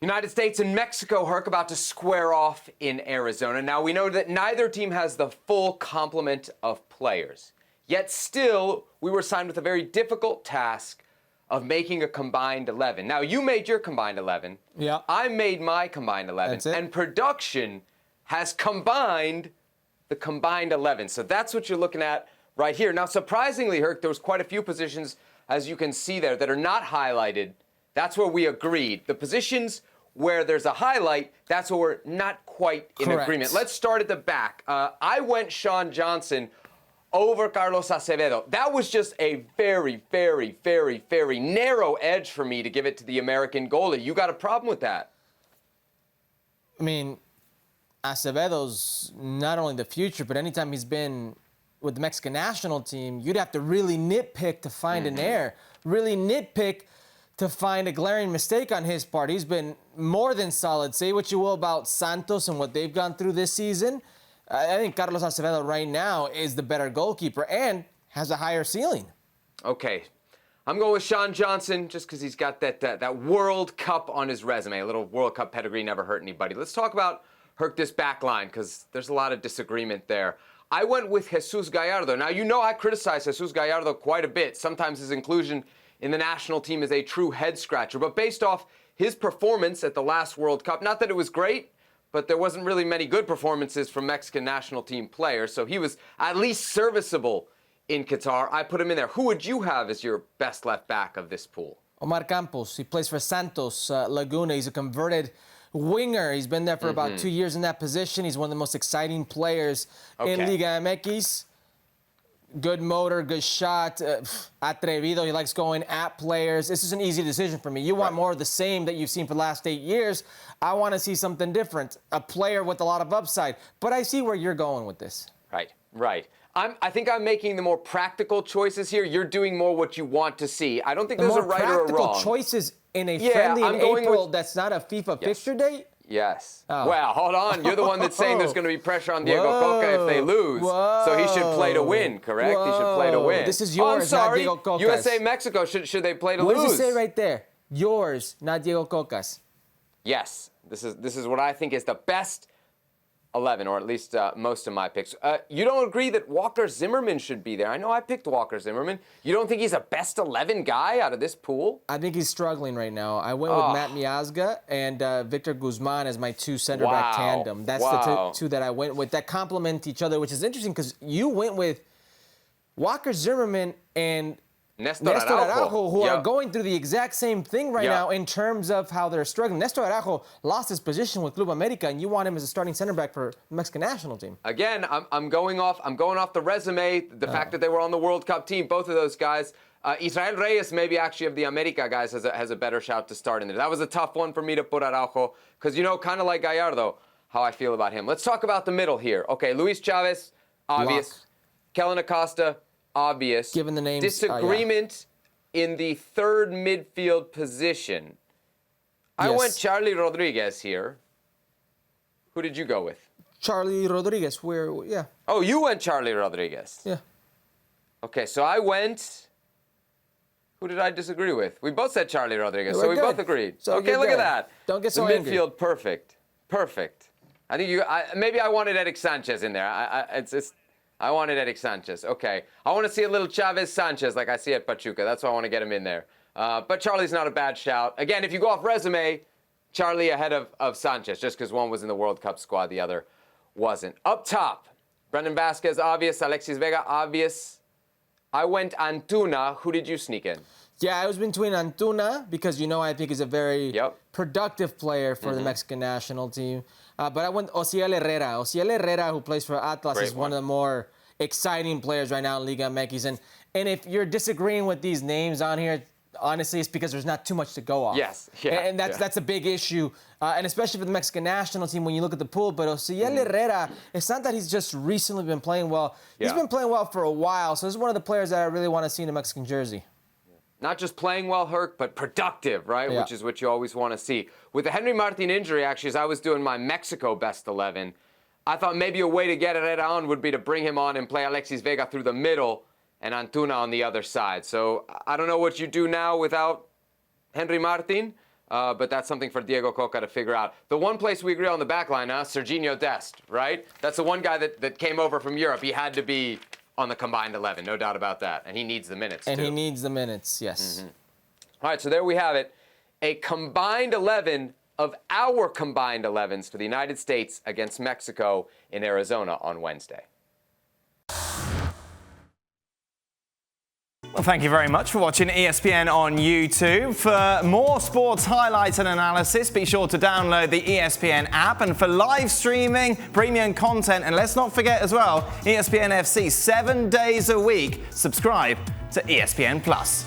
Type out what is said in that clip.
United States and Mexico, Herc, about to square off in Arizona. Now, we know that neither team has the full complement of players. Yet still, we were assigned with a very difficult task of making a combined 11. Now, you made your combined 11. Yeah. I made my combined 11. That's it. And production has combined the combined 11. So that's what you're looking at right here. Now, surprisingly, Herc, there was quite a few positions, as you can see there, that are not highlighted. That's where we agreed. The positions where there's a highlight, that's where we're not quite in agreement. Let's start at the back. I went Sean Johnson over Carlos Acevedo. That was just a very, very, very, very narrow edge for me to give it to the American goalie. You got a problem with that? I mean, Acevedo's not only the future, but anytime he's been with the Mexican national team, you'd have to really nitpick to find an error. Really nitpick to find a glaring mistake on his part. He's been more than solid. Say what you will about Santos and what they've gone through this season. I think Carlos Acevedo right now is the better goalkeeper and has a higher ceiling. Okay. I'm going with Sean Johnson just because he's got that World Cup on his resume. A little World Cup pedigree never hurt anybody. Let's talk about Herc this back line because there's a lot of disagreement there. I went with Jesus Gallardo. Now, you know I criticize Jesus Gallardo quite a bit. Sometimes his inclusion in the national team is a true head-scratcher. But based off his performance at the last World Cup, not that it was great, but there wasn't really many good performances from Mexican national team players, so he was at least serviceable in Qatar. I put him in there. Who would you have as your best left back of this pool? Omar Campos. He plays for Santos Laguna. He's a converted winger. He's been there for about 2 years in that position. He's one of the most exciting players in Liga MX. Good motor, good shot, atrevido. He likes going at players. This is an easy decision for me. You want more of the same that you've seen for the last 8 years. I want to see something different, a player with a lot of upside. But I see where you're going with this. Right. I think I'm making the more practical choices here. You're doing more what you want to see. I don't think there's a right or a wrong. More practical choices in a friendly in April that's not a FIFA fixture date? Yes. Oh. Well, hold on. You're the one that's saying there's going to be pressure on Diego Coca if they lose. So he should play to win, correct? He should play to win. This is yours, not Diego Coca's. USA, Mexico, should they play to lose? What does it say right there? Yours, not Diego Coca's. Yes. This is what I think is the best 11, or at least most of my picks. You don't agree that Walker Zimmerman should be there? I know I picked Walker Zimmerman. You don't think he's a best 11 guy out of this pool? I think he's struggling right now. I went with Matt Miazga and Victor Guzman as my two center-back tandem. That's the two that I went with that complement each other, which is interesting because you went with Walker Zimmerman and Nestor Araujo, who are going through the exact same thing right now in terms of how they're struggling. Nestor Araujo lost his position with Club America, and you want him as a starting center back for the Mexican national team. Again, I'm going off the resume, the fact that they were on the World Cup team, both of those guys. Israel Reyes, maybe actually of the America guys, has a better shout to start in there. That was a tough one for me to put Araujo, because, you know, kind of like Gallardo, how I feel about him. Let's talk about the middle here. Okay, Luis Chavez, obvious. Kellen Acosta, obvious. Given the names. Disagreement in the third midfield position. I went Charlie Rodriguez here. Who did you go with? Charlie Rodriguez. Oh, you went Charlie Rodriguez. Yeah. Okay, so I went. Who did I disagree with? We both said Charlie Rodriguez, so we both agreed. So okay, look at that. Don't get so the angry. Midfield, perfect. I think maybe I wanted Eric Sanchez in there. I wanted Eric Sanchez. Okay. I want to see a little Chavez Sanchez like I see at Pachuca. That's why I want to get him in there. But Charlie's not a bad shout. Again, if you go off resume, Charlie ahead of Sanchez, just because one was in the World Cup squad, the other wasn't. Up top, Brendan Vasquez, obvious. Alexis Vega, obvious. I went Antuna. Who did you sneak in? Yeah, I was between Antuna, because, you know, I think he's a very productive player for the Mexican national team. But I went Osiel Herrera. Osiel Herrera, who plays for Atlas, is one of the more exciting players right now in Liga MX. And if you're disagreeing with these names on here, honestly, it's because there's not too much to go off. Yes. And that's a big issue. And especially for the Mexican national team when you look at the pool. But Osiel Herrera, it's not that he's just recently been playing well. He's been playing well for a while. So this is one of the players that I really want to see in a Mexican jersey. Not just playing well, Herc, but productive, right? Which is what you always want to see. With the Henry Martin injury, actually, as I was doing my Mexico best 11, I thought maybe a way to get Herrera on would be to bring him on and play Alexis Vega through the middle and Antuna on the other side. So I don't know what you do now without Henry Martin. but that's something for Diego Coca to figure out. The one place we agree on the back line, Serginho Dest, right? That's the one guy that came over from Europe. He had to be on the combined 11, no doubt about that. And he needs the minutes, And too. he needs the minutes, yes. All right, so there we have it. A combined 11 of our combined 11s for the United States against Mexico in Arizona on Wednesday. Well, thank you very much for watching ESPN on YouTube. For more sports highlights and analysis, be sure to download the ESPN app. And for live streaming, premium content, and let's not forget as well, ESPN FC 7 days a week. Subscribe to ESPN Plus.